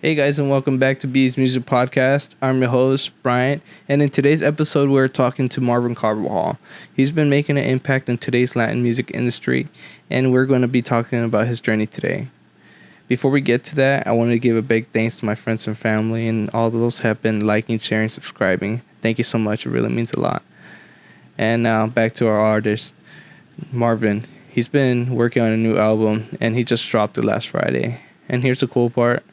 Hey guys, and welcome back to B's Music Podcast. I'm your host, Bryant, and in today's episode, we're talking to Marvin Carbajal. He's been making an impact in today's Latin music industry, and we're going to be talking about his journey today. Before we get to that, I want to give a big thanks to my friends and family, and all those have been liking, sharing, subscribing. Thank you so much. It really means a lot. And now back to our artist, Marvin. He's been working on a new album, and he just dropped it last Friday. And here's the cool part.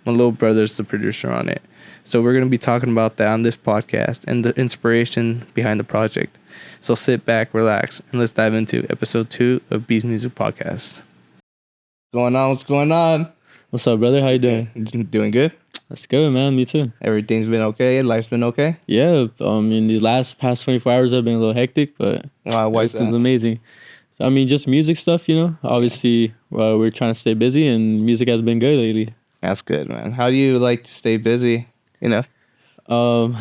My little brother's the producer on it. So we're going to be talking about that on this podcast and the inspiration behind the project. So sit back, relax, and let's dive into episode 2 of B's Music Podcast. What's going on? What's up, brother? How you doing? Doing good? That's good, man. Me too. Everything's been okay? Life's been okay? Yeah, the past 24 hours have been a little hectic, but Why is it's that? amazing. Just music stuff, Obviously, we're trying to stay busy, and music has been good lately. That's good, man. How do you like to stay busy? Um,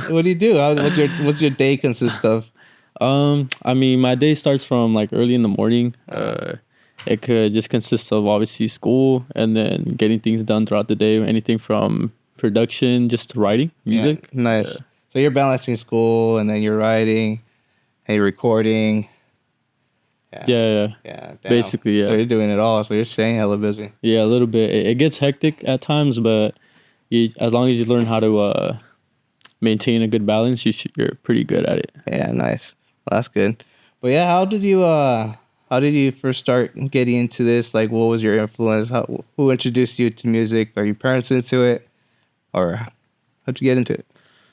What do you do? What's your day consist of? my day starts from like early in the morning. It could just consist of obviously school and then getting things done throughout the day. Anything from production just to writing music. Yeah, nice. So you're balancing school and then you're writing and you're recording. Yeah. Damn. Basically, yeah. So you're doing it all. So you're staying hella busy. Yeah, a little bit. It gets hectic at times, but as long as you learn how to maintain a good balance, you're pretty good at it. Yeah, nice. Well, that's good. But yeah, how did you first start getting into this? Like, what was your influence? Who introduced you to music? Are your parents into it, or how'd you get into it?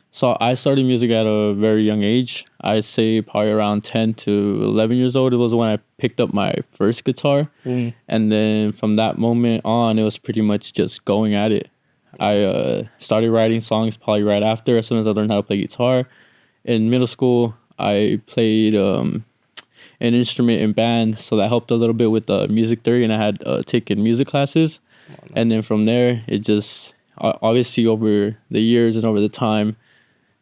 So I started music at a very young age. I'd say probably around 10 to 11 years old. It was when I picked up my first guitar. And then from that moment on, it was pretty much just going at it. I started writing songs probably right after, as soon as I learned how to play guitar. In middle school, I played an instrument in band, so that helped a little bit with music theory, and I had taken music classes. Nice. And then from there, it just, obviously over the years and over the time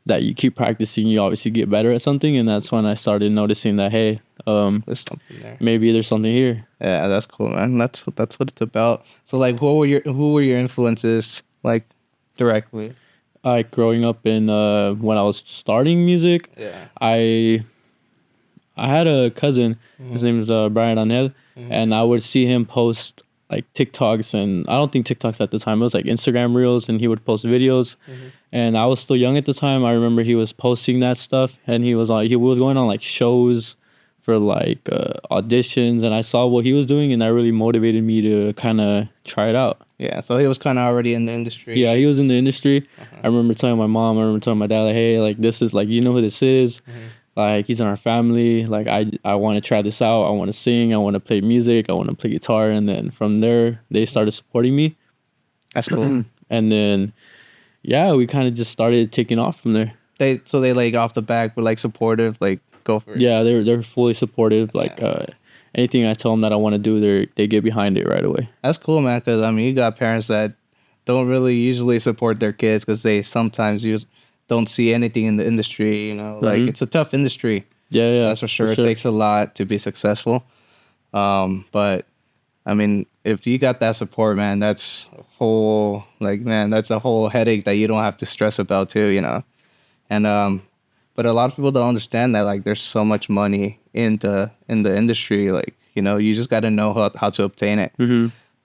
that you keep practicing, you obviously get better at something, and that's when I started noticing that, hey, there's something there. Maybe there's something here. Yeah, that's cool, man. That's what it's about. So, like, who were your influences, like, directly? Like growing up in when I was starting music, I had a cousin. His name is Brian Anel, and I would see him post like TikToks, and I don't think TikToks at the time. It was like Instagram Reels, and he would post videos. And I was still young at the time. I remember he was posting that stuff, and he was going on like shows for like auditions, and I saw what he was doing, and that really motivated me to kind of try it out. Yeah, so he was kind of already in the industry. Yeah, he was in the industry. I remember telling my mom, I remember telling my dad, like, hey, like, this is, like, you know who this is? Like, he's in our family. Like, I want to try this out. I want to sing. I want to play music. I want to play guitar. And then from there, they started supporting me. That's cool. And then, yeah, we kind of just started taking off from there. They like off the back were like supportive, like go for it. Yeah, they're fully supportive. Like anything I tell them that I want to do, they get behind it right away. That's cool, man. Because I mean, you got parents that don't really usually support their kids because they sometimes don't see anything in the industry. Like it's a tough industry. Yeah, that's for sure. It takes a lot to be successful. But I mean, if you got that support, man, that's a whole headache that you don't have to stress about too. And but a lot of people don't understand that like there's so much money in the industry. Like you just got to know how to obtain it.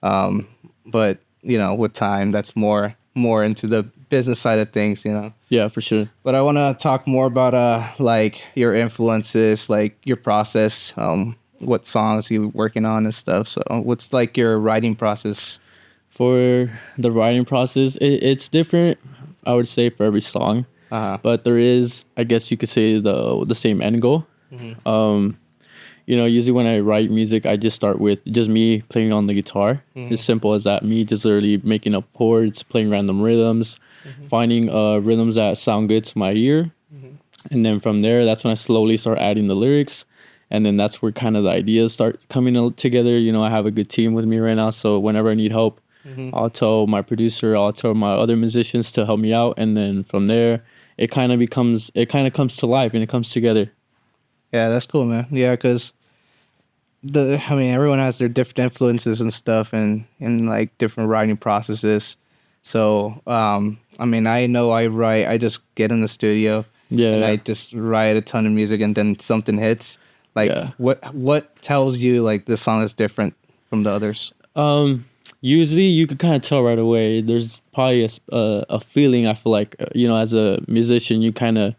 But with time, that's more into the business side of things. Yeah, for sure. But I want to talk more about like your influences, like your process. What songs you working on and stuff. So what's like your writing process? For the writing process, it's different, I would say, for every song. But there is, I guess you could say, the same end goal. Usually when I write music, I just start with just me playing on the guitar. As simple as that. Me just literally making up chords, playing random rhythms, finding rhythms that sound good to my ear. And then from there, that's when I slowly start adding the lyrics. And then that's where kind of the ideas start coming together. I have a good team with me right now. So whenever I need help, I'll tell my producer, I'll tell my other musicians to help me out. And then from there, it kind of comes to life and it comes together. Yeah, that's cool, man. Yeah, because everyone has their different influences and stuff and like different writing processes. So, I mean, I know I write. I just get in the studio Yeah, and I yeah. just write a ton of music, and then something hits. Like, Yeah. what tells you like this song is different from the others? Um, Usually you could kind of tell right away. There's probably a feeling. I feel like as a musician, you kind of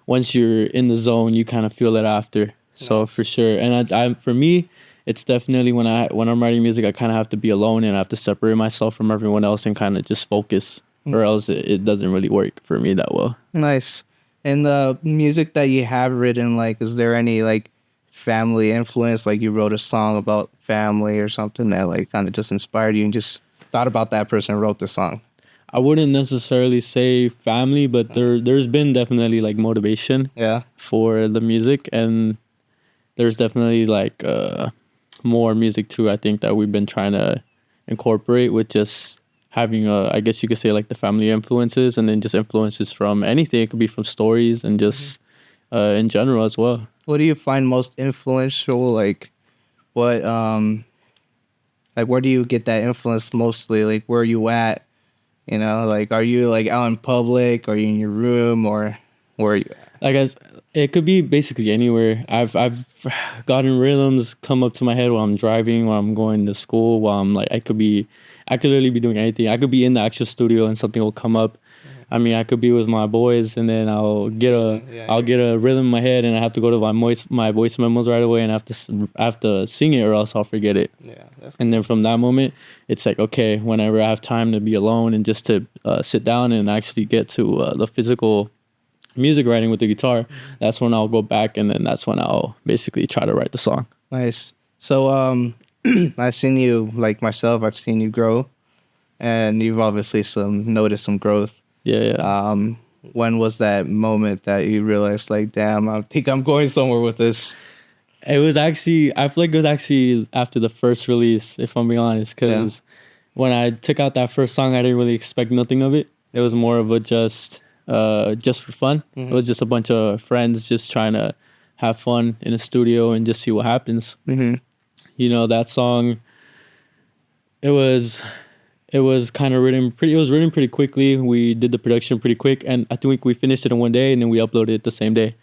once you're in the zone, you kind of feel it after. So for Nice. sure, and I for me, it's definitely when I'm writing music, I kind of have to be alone and I have to separate myself from everyone else and kind of just focus, or else it doesn't really work for me that well. Nice. And the music that you have written, like, is there any like family influence? Like, you wrote a song about family or something that like kind of just inspired you and just thought about that person and wrote the song. I wouldn't necessarily say family, but there's been definitely like motivation Yeah. for the music, and there's definitely like more music too. I think that we've been trying to incorporate with just having I guess you could say like the family influences, and then just influences from anything. It could be from stories and just in general as well. What do you find most influential? What like where do you get that influence mostly? Like, where are you at? You know, like, are you like out in public? Are you in your room, or where are you at? Like as it could be basically anywhere. I've gotten rhythms come up to my head while I'm driving, while I'm going to school, while I'm like I could literally be doing anything. I could be in the actual studio and something will come up. I mean, I could be with my boys and then I'll get a rhythm in my head and I have to go to my voice memos right away and I have to sing it or else I'll forget it. Yeah. And then from that moment, it's like, okay, whenever I have time to be alone and just to sit down and actually get to the physical music writing with the guitar, that's when I'll go back and then that's when I'll basically try to write the song. Nice. So, I've seen you, like myself, I've seen you grow, and you've obviously noticed some growth. Yeah, yeah. When was that moment that you realized, like, damn, I think I'm going somewhere with this? It was actually, I feel like it was actually after the first release, if I'm being honest, because when I took out that first song, I didn't really expect nothing of it. It was more of a just for fun. It was just a bunch of friends just trying to have fun in a studio and just see what happens. That song, it was kind of written pretty. It was written pretty quickly. We did the production pretty quick, and I think we finished it in one day, and then we uploaded it the same day,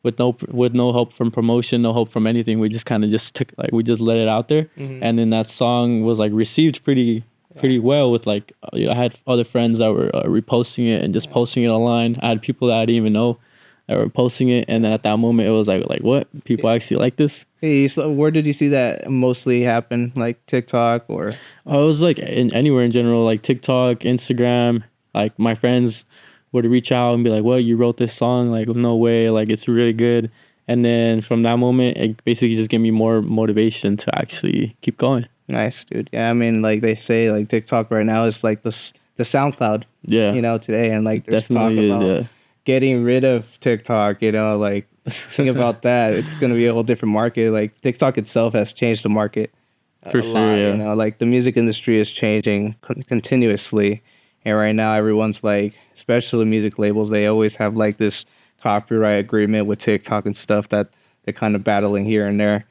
with no help from promotion, no help from anything. We just kind of just took we just let it out there, and then that song was like received pretty well with like I had other friends that were reposting it and just posting it online. I had people that I didn't even know that were posting it, and then at that moment it was like what people actually like this. Hey, so where did you see that mostly happen? Like TikTok or? I was like anywhere in general, like TikTok, Instagram. Like my friends would reach out and be like, "Well, you wrote this song? Like, no way! Like, it's really good." And then from that moment, it basically just gave me more motivation to actually keep going. Nice, dude. Yeah, I mean, like they say, like TikTok right now is like the SoundCloud. Yeah, today, and like there's talk definitely about is. Yeah. getting rid of TikTok. Like think about that. It's gonna be a whole different market. Like TikTok itself has changed the market For a sure, lot. yeah. Like the music industry is changing continuously, and right now everyone's like, especially music labels, they always have like this copyright agreement with TikTok and stuff that they're kind of battling here and there.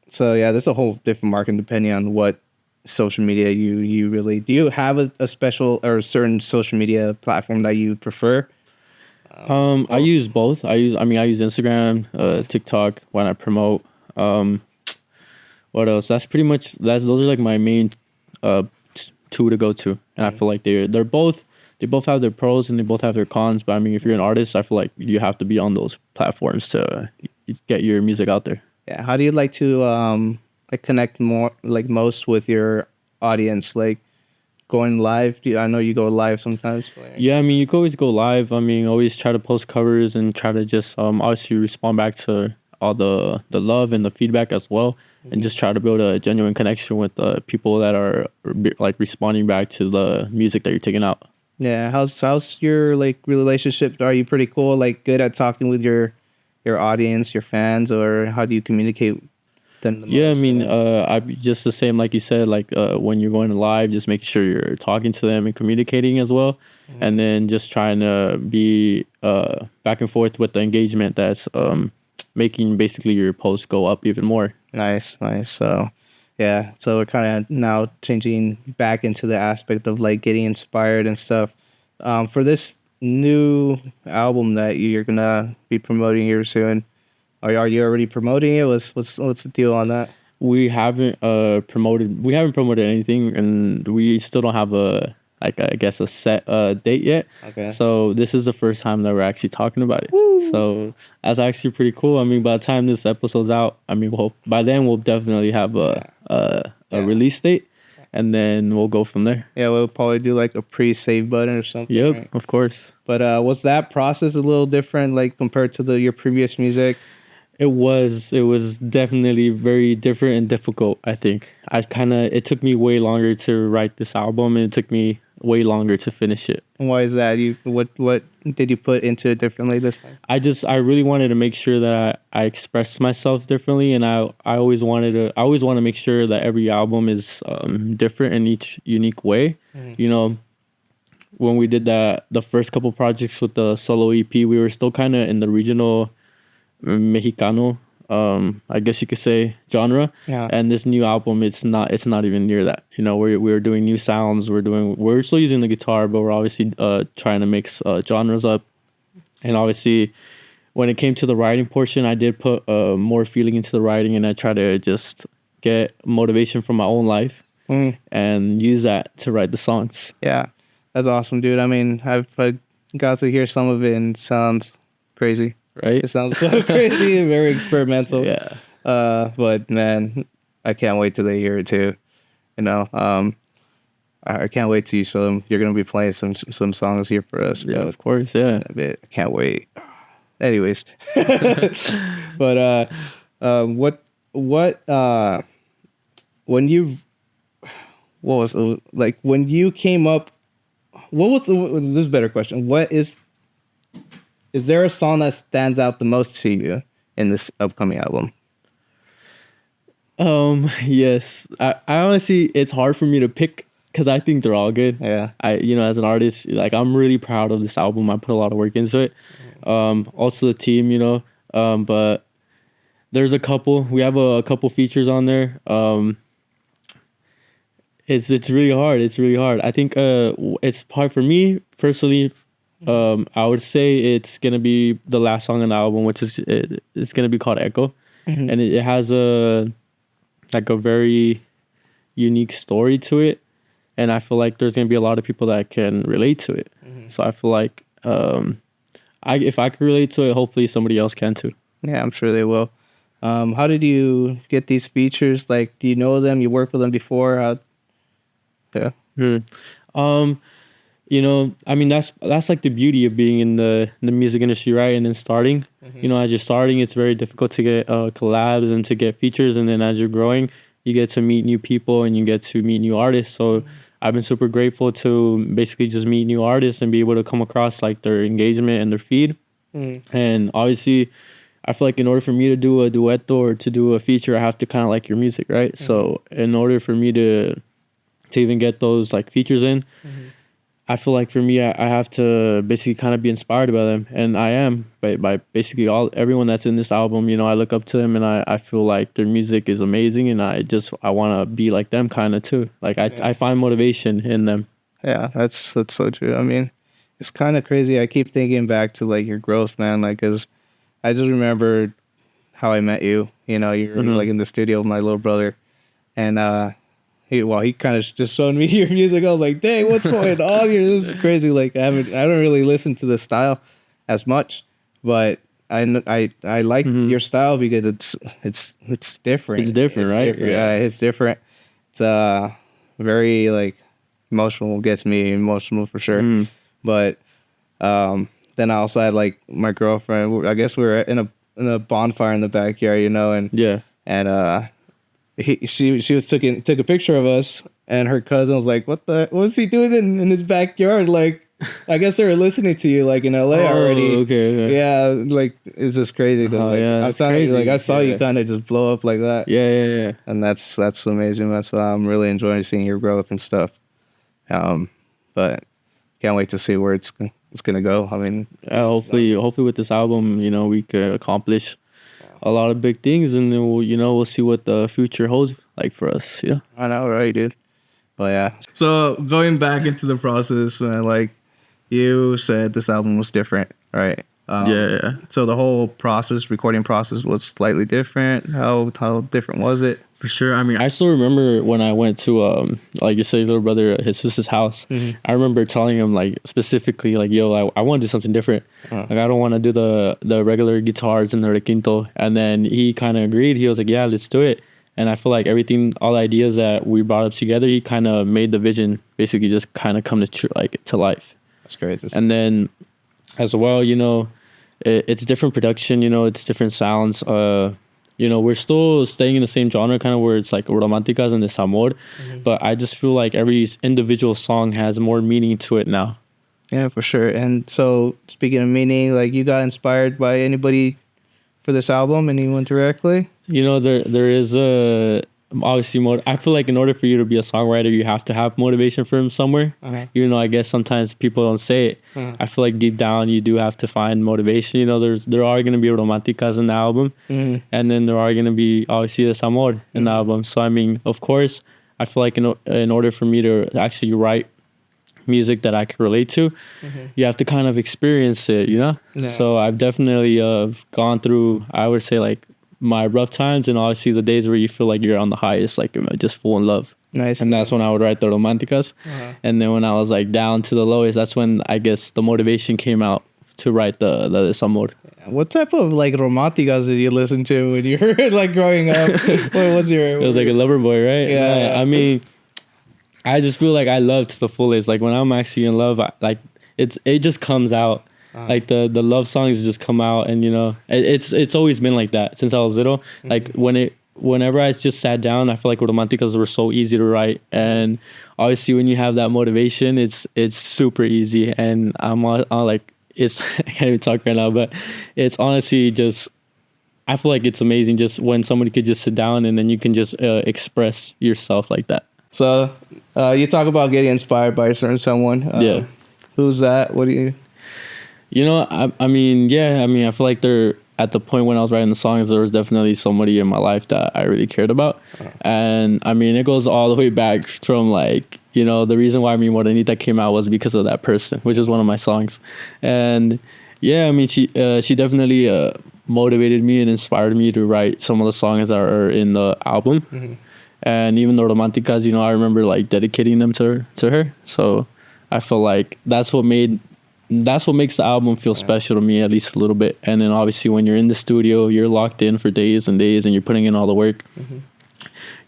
So yeah, there's a whole different market depending on what social media you really do. You have a special or a certain social media platform that you prefer? I use both. I use Instagram, TikTok when I promote. What else? That's pretty much those are like my main two to go to, and I feel like they both have their pros and they both have their cons. But I mean, if you're an artist, I feel like you have to be on those platforms to get your music out there. Yeah. How do you like to like connect more, like most, with your audience? Like going live? I know you go live sometimes. Yeah, I mean, you can always go live. I mean, always try to post covers and try to just obviously respond back to all the love and the feedback as well, and just try to build a genuine connection with the people that are like responding back to the music that you're taking out. Yeah. How's your like relationship? Are you pretty cool? Like good at talking with your audience, your fans, or how do you communicate them the most? Yeah, I mean, I just the same like you said, like when you're going live, just making sure you're talking to them and communicating as well, and then just trying to be back and forth with the engagement that's making basically your post go up even more. Nice. So, Yeah, so we're kind of now changing back into the aspect of like getting inspired and stuff. For this new album that you're gonna be promoting here soon, are you already promoting it? What's the deal on that? We haven't promoted anything, and we still don't have a, like, I guess, a set date yet. Okay. So this is the first time that we're actually talking about it. So that's actually pretty cool. I mean, by the time this episode's out, I mean, by then we'll definitely have a release date, and then we'll go from there. Yeah, we'll probably do like a pre-save button or something. Yep, right? of course. But was that process a little different, like compared to your previous music? It was definitely very different and difficult, I think. It took me way longer to write this album, and it took me way longer to finish it. And why is that? What did you put into it differently this time? I really wanted to make sure that I expressed myself differently, and I always want to make sure that every album is different in each unique way. You know, when we did the first couple projects with the solo EP, we were still kind of in the regional Mexicano, I guess you could say, genre. Yeah. And this new album, it's not even near that. You know, we're doing new sounds. We're still using the guitar, but we're obviously trying to mix genres up. And obviously, when it came to the writing portion, I did put more feeling into the writing, and I try to just get motivation from my own life and use that to write the songs. Yeah, that's awesome, dude. I mean, I've got to hear some of it, and it sounds crazy. Right? It sounds so crazy and very experimental. Yeah. But man, I can't wait till they hear it too. You know, I can't wait till you show them. You're gonna be playing some songs here for us. Yeah, of course. Yeah. I can't wait. Anyways, but when you what was like when you came up? What was this is a better question? Is there a song that stands out the most to you in this upcoming album? Yes. I honestly, it's hard for me to pick because I think they're all good. Yeah. As an artist, like, I'm really proud of this album. I put a lot of work into it. Also the team, but there's a couple. We have a couple features on there. It's really hard. It's really hard. I think it's hard for me personally. I would say it's gonna be the last song on the album, which is it's gonna be called Echo, and it has a very unique story to it, and I feel like there's gonna be a lot of people that can relate to it. So I feel like if I could relate to it, hopefully somebody else can too. Yeah, I'm sure they will. How did you get these features? Like, do you know them? You worked with them before? Yeah. I mean, that's like the beauty of being in the music industry, right? And then starting, as you're starting, it's very difficult to get collabs and to get features. And then as you're growing, you get to meet new people and you get to meet new artists. So I've been super grateful to basically just meet new artists and be able to come across like their engagement and their feed. And obviously, I feel like in order for me to do a duet or to do a feature, I have to kind of like your music, right? So in order for me to even get those like features in, I feel like for me, I have to basically kind of be inspired by them, and I am by basically everyone that's in this album. I look up to them, and I feel like their music is amazing, and I want to be like them kind of too. Like I find motivation in them. Yeah, that's so true. I mean, it's kind of crazy. I keep thinking back to like your growth, man. Like, cause I just remember how I met you. You were like in the studio with my little brother, and he kind of just showed me your music. I was like, dang, what's going on here? This is crazy. Like, I don't really listen to this style as much, but I like your style because it's different. It's different, right? Different. Yeah, it's different. It's very like emotional. Gets me emotional for sure. But then I also had like my girlfriend. I guess we were in a bonfire in the backyard, and Yeah. and she took a picture of us, and her cousin was like, what's he doing in his backyard? Like, I guess they were listening to you like in LA already. Okay. Yeah, like it's just crazy. Yeah, I saw you kind of just blow up like that. Yeah. And that's amazing. That's why I'm really enjoying seeing your growth and stuff. But can't wait to see where it's gonna go. I mean, hopefully with this album, we could accomplish a lot of big things, and then we'll see what the future holds like for us, you know. I know, right, dude? But yeah. So going back into the process, like you said, this album was different, right? Yeah. So the whole process, recording process, was slightly different. How different was it? For sure. I mean, I still remember when I went to, like you said, your little brother, his sister's house. Mm-hmm. I remember telling him, like, specifically, like, yo, I want to do something different. Like, I don't want to do the regular guitars and the requinto. And then he kind of agreed. He was like, yeah, let's do it. And I feel like everything, all the ideas that we brought up together, he kind of made the vision basically just kind of come to life. That's great. And then as well, you know, it's different production, you know, it's different sounds. You know, we're still staying in the same genre, kind of where it's like romanticas and desamor, but I just feel like every individual song has more meaning to it now. Yeah, for sure. And so, speaking of meaning, like, you got inspired by anybody for this album? Anyone directly? You know, there is obviously I feel like in order for you to be a songwriter, you have to have motivation from somewhere. Even though I guess sometimes people don't say it. I feel like deep down you do have to find motivation. You know, there are going to be romanticas in the album, and then there are going to be obviously desamor in the album. So I mean, of course, I feel like in order for me to actually write music that I can relate to, you have to kind of experience it, you know? Yeah. So I've definitely gone through, I would say, like, my rough times and obviously the days where you feel like you're on the highest, like just full in love. Nice. And that's when I would write the romanticas. And then when I was like down to the lowest, that's when I guess the motivation came out to write the desamor. What type of like romanticas did you listen to when you were like growing up? It was like a lover boy, right? Yeah. I mean, I just feel like I love to the fullest. Like when I'm actually in love, it just comes out. Like the love songs just come out, and you know, it's always been like that since I was little. Like whenever I just sat down, I feel like romanticas were so easy to write, and obviously when you have that motivation, it's super easy. And I'm like, it's I can't even talk right now, but it's honestly just, I feel like it's amazing just when somebody could just sit down and then you can just express yourself like that. So you talk about getting inspired by a certain someone. Yeah. Who's that? What do you? You know, I mean, I feel like they're at the point when I was writing the songs, there was definitely somebody in my life that I really cared about. And I mean, it goes all the way back from like, you know, the reason why Mi Morenita came out was because of that person, which is one of my songs. And yeah, I mean, she definitely motivated me and inspired me to write some of the songs that are in the album. And even the romanticas, you know, I remember like dedicating them to her. So I feel like that's what makes the album feel special to me, at least a little bit. And then obviously when you're in the studio, you're locked in for days and days and you're putting in all the work.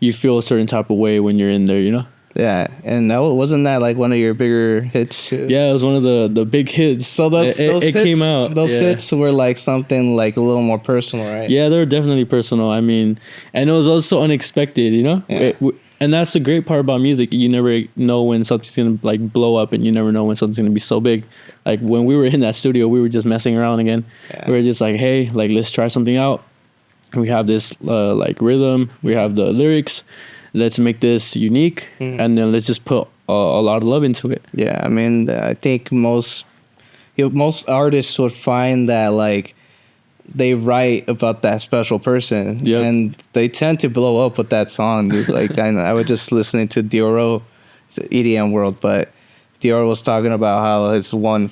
You feel a certain type of way when you're in there, you know? Yeah. And wasn't that like one of your bigger hits too? Yeah, it was one of the big hits. So those hits, came out. Those hits were like something like a little more personal, right? Yeah, they were definitely personal. I mean, and it was also unexpected, you know? Yeah. And that's the great part about music. You never know when something's gonna like blow up, and you never know when something's gonna be so big. Like when we were in that studio, we were just messing around again. We were just like, hey, like let's try something out. We have this like rhythm, we have the lyrics. Let's make this unique, and then let's just put a lot of love into it. Yeah, I mean, I think most artists would find that like they write about that special person, and they tend to blow up with that song. Dude. Like I was just listening to Dioro, it's an EDM world, but Dioro was talking about how his one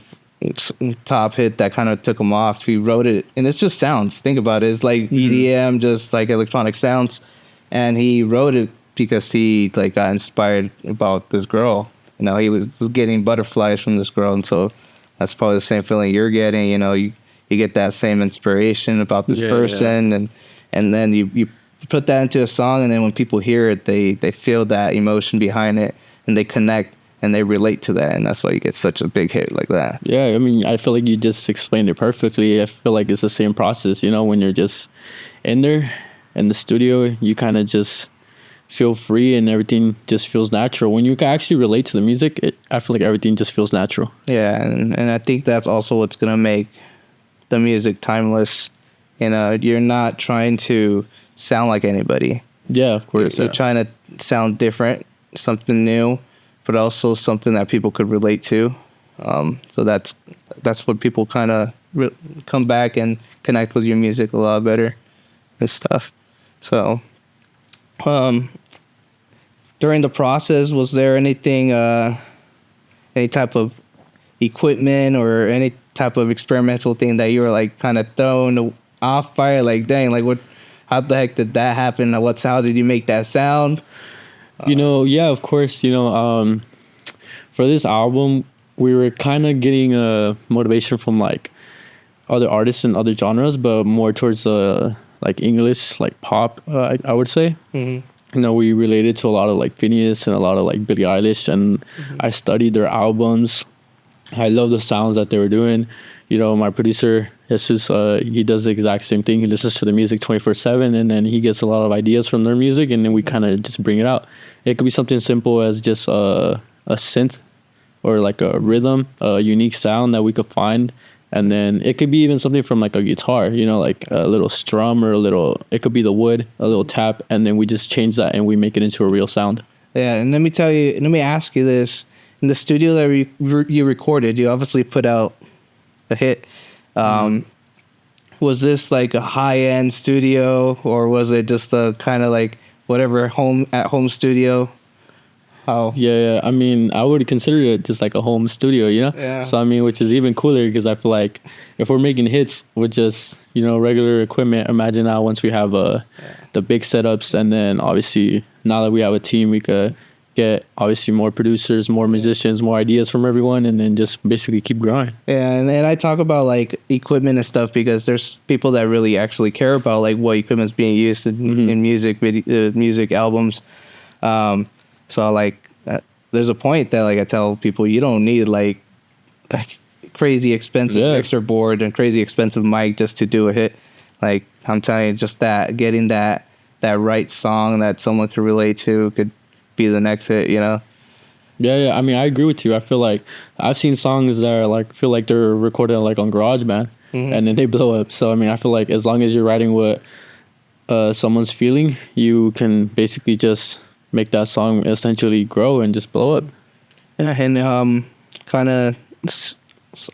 top hit that kind of took him off. He wrote it, and it's just sounds. Think about it. It's like EDM, just like electronic sounds, and he wrote it because he like got inspired about this girl. You know, he was getting butterflies from this girl, and so that's probably the same feeling you're getting. You know, you get that same inspiration about this person, and then you put that into a song, and then when people hear it, they feel that emotion behind it, and they connect and they relate to that, and that's why you get such a big hit like that. Yeah, I mean, I feel like you just explained it perfectly. I feel like it's the same process, you know, when you're just in there in the studio, you kind of just feel free and everything just feels natural. When you can actually relate to the music, I feel like everything just feels natural. Yeah, and I think that's also what's gonna make the music timeless. You know, you're not trying to sound like anybody. Yeah, of course. You're trying to sound different, something new, but also something that people could relate to. So that's what people kind of come back and connect with your music a lot better and stuff. So during the process, was there anything, any type of equipment or any type of experimental thing that you were like kind of thrown off by it? Like, dang, like what? How the heck did that happen? How did you make that sound? Yeah, of course. For this album, we were kind of getting motivation from like other artists and other genres, but more towards like English, like pop, I would say. We related to a lot of like Phineas and a lot of like Billie Eilish, and I studied their albums. I love the sounds that they were doing. My producer, Jesus, he does the exact same thing. He listens to the music 24/7, and then he gets a lot of ideas from their music, and then we kind of just bring it out. It could be something simple as just a synth or like a rhythm, a unique sound that we could find. And then it could be even something from like a guitar, like a little strum or it could be the wood, a little tap, and then we just change that and we make it into a real sound. Yeah, and let me ask you this. In the studio that you recorded, you obviously put out a hit. Was this like a high-end studio, or was it just a kind of like whatever at-home studio? How? Yeah. I mean, I would consider it just like a home studio, Yeah. So, I mean, which is even cooler because I feel like if we're making hits with just, regular equipment, imagine now once we have the big setups, and then obviously now that we have a team, we could get obviously more producers, more musicians, more ideas from everyone, and then just basically keep growing. Yeah, and I talk about like equipment and stuff because there's people that really actually care about like what equipment's being used in music albums. So like there's a point that like I tell people you don't need like crazy expensive mixer board and crazy expensive mic just to do a hit. Like I'm telling you, just that getting that right song that someone could relate to could be the next hit, Yeah. I mean, I agree with you. I feel like I've seen songs that are like feel like they're recorded like on GarageBand, and then they blow up. So I mean, I feel like as long as you're writing what someone's feeling, you can basically just make that song essentially grow and just blow up. Yeah, and kind of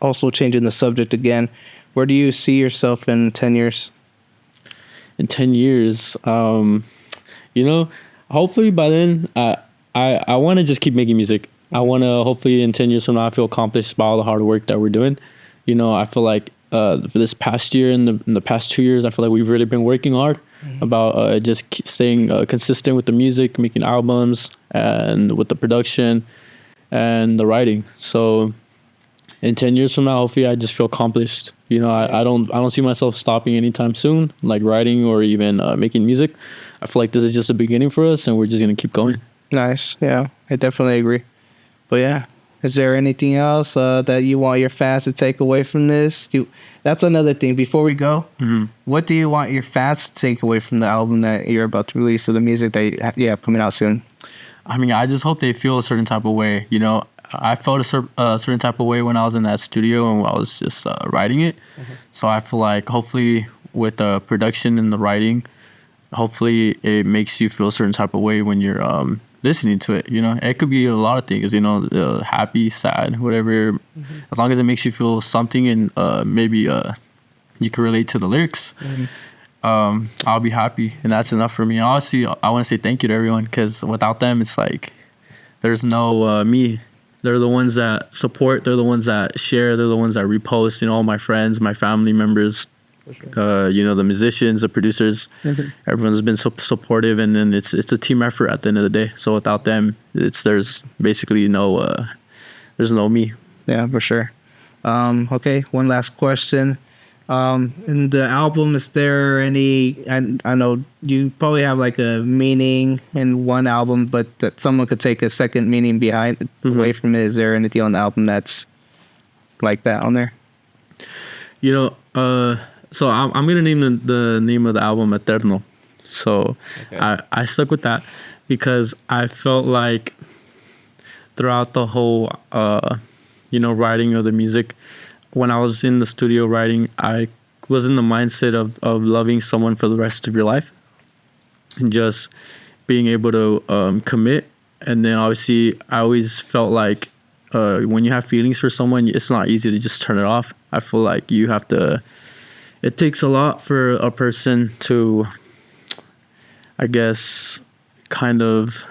also changing the subject again. Where do you see yourself in 10 years? In 10 years, hopefully by then, I want to just keep making music. I want to hopefully in 10 years from now, I feel accomplished by all the hard work that we're doing. I feel like for this past year and the past 2 years, I feel like we've really been working hard about just staying consistent with the music, making albums, and with the production and the writing. So in 10 years from now, hopefully I just feel accomplished. I don't see myself stopping anytime soon, like writing or even making music. I feel like this is just a beginning for us, and we're just going to keep going. Nice. Yeah, I definitely agree. But yeah, is there anything else that you want your fans to take away from this? That's another thing. Before we go, what do you want your fans to take away from the album that you're about to release, or the music that you have coming out soon? I mean, I just hope they feel a certain type of way. I felt a certain type of way when I was in that studio and I was just writing it. So I feel like hopefully with the production and the writing, hopefully it makes you feel a certain type of way when you're listening to it. It could be a lot of things, happy, sad, whatever. As long as it makes you feel something and maybe you can relate to the lyrics, I'll be happy. And that's enough for me. Honestly, I want to say thank you to everyone, because without them, it's like there's no me. They're the ones that support. They're the ones that share. They're the ones that repost. All my friends, my family members, the musicians, the producers. Everyone's been so supportive, and then it's a team effort at the end of the day. So without them, there's basically there's no me. Yeah, for sure. Okay, one last question. In the album, is there any? I know you probably have like a meaning in one album, but that someone could take a second meaning behind away from it. Is there anything on the album that's like that on there? So I'm gonna name the name of the album Eterno. So I stuck with that because I felt like throughout the whole writing of the music, when I was in the studio writing, I was in the mindset of loving someone for the rest of your life and just being able to commit. And then obviously I always felt like when you have feelings for someone, it's not easy to just turn it off. I feel like you have to, it takes a lot for a person to, I guess, kind of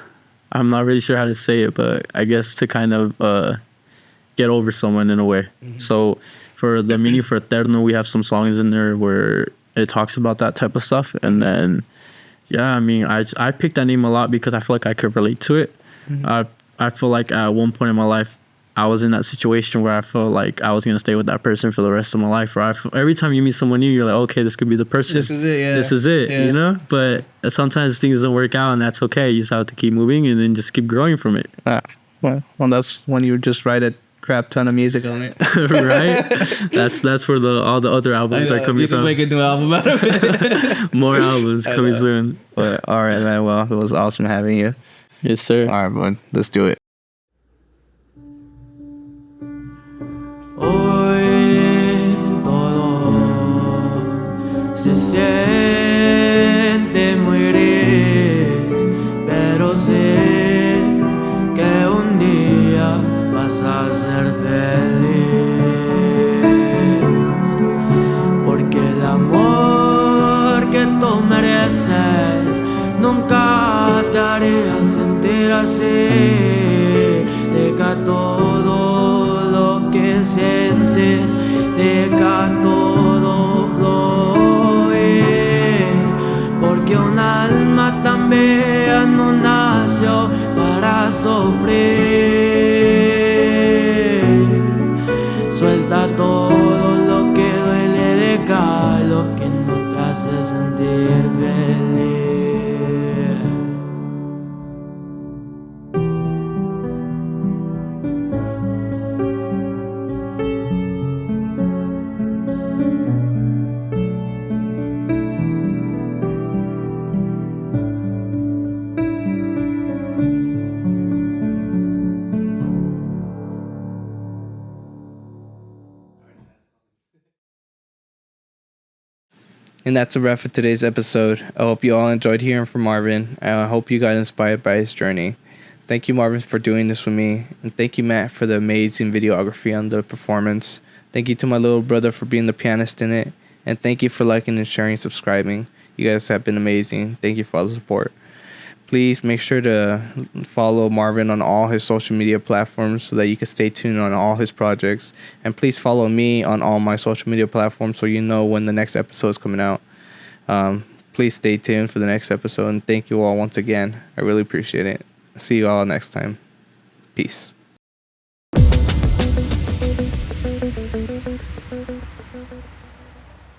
I'm not really sure how to say it, but I guess to kind of get over someone in a way. Mm-hmm. So for the Mini Fraterno, we have some songs in there where it talks about that type of stuff. And then, yeah, I mean, I picked that name a lot because I feel like I could relate to it. Mm-hmm. I feel like at one point in my life, I was in that situation where I felt like I was going to stay with that person for the rest of my life. Or every time you meet someone new, you're like, okay, this could be the person. This is it, yeah. This is it, yeah. You know? But sometimes things don't work out, and that's okay. You just have to keep moving and then just keep growing from it. Well, that's when you just write a crap ton of music on it. Right? That's where all the other albums are coming from. You just make a new album out of it. More albums coming soon. But, all right, man. Well, it was awesome having you. Yes, sir. All right, bud. Let's do it. Se siente muy gris, pero sé que un día vas a ser feliz, porque el amor que tú mereces nunca te haría sentir así. Deja todo lo que sientes, deja todo fluir, porque un alma también no nació para sufrir. Suelta todo lo que duele, deja lo que no te hace sentir feliz. And that's a wrap for today's episode. I hope you all enjoyed hearing from Marvin, and I hope you got inspired by his journey. Thank you, Marvin, for doing this with me, and thank you, Matt, for the amazing videography on the performance. Thank you to my little brother for being the pianist in it, and thank you for liking and sharing and subscribing. You guys have been amazing. Thank you for all the support. Please make sure to follow Marvin on all his social media platforms so that you can stay tuned on all his projects. And please follow me on all my social media platforms so you know when the next episode is coming out. Please stay tuned for the next episode. And thank you all once again. I really appreciate it. See you all next time. Peace.